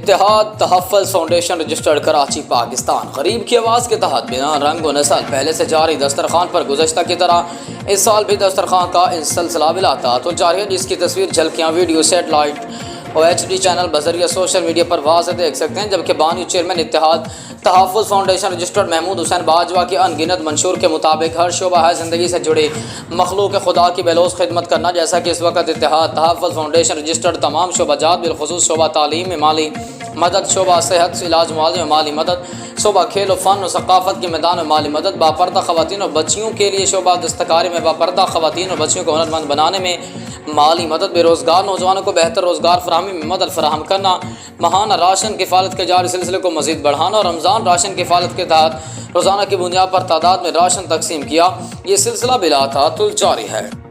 اتحاد تحفظ foundation registered Karachi Pakistan غریب کی آواز کے تحت بنا رنگ و نسل پہلے سے جاری دسترخوان پر گزشتہ کی طرح اس سال بھی دسترخوان کا سلسلہ بلا تعطل جاری ہے، جس کی تصویر جھلکیاں ویڈیو سیٹلائٹ اور HD چینل بذریعہ سوشل میڈیا پر واضح دیکھ سکتے ہیں، جبکہ بانی چیئرمین اتحاد تحفظ فاؤنڈیشن رجسٹرڈ محمود حسین باجوہ کے ان گنت منشور کے مطابق ہر شعبہ ہے زندگی سے جڑی مخلوق خدا کی بے لوث خدمت کرنا، جیسا کہ اس وقت اتحاد تحفظ فاؤنڈیشن رجسٹرڈ تمام شعبہ جات بالخصوص شعبہ تعلیم میں مالی مدد، شعبہ صحت علاج معالجے میں مالی مدد، شعبہ کھیل و فن و ثقافت کے میدان میں مالی مدد، باپردہ خواتین اور بچیوں کے لیے شعبہ دستکاری میں باپردہ خواتین اور بچیوں کو ہنرمند بنانے میں مالی مدد، بے روزگار نوجوانوں کو بہتر روزگار فراہمی میں مدد فراہم کرنا، ماہانہ راشن کفالت کے جاری سلسلے کو مزید بڑھانا اور رمضان راشن کفالت کے تحت روزانہ کی بنیاد پر تعداد میں راشن تقسیم کیا۔ یہ سلسلہ بلا تعطل جاری ہے۔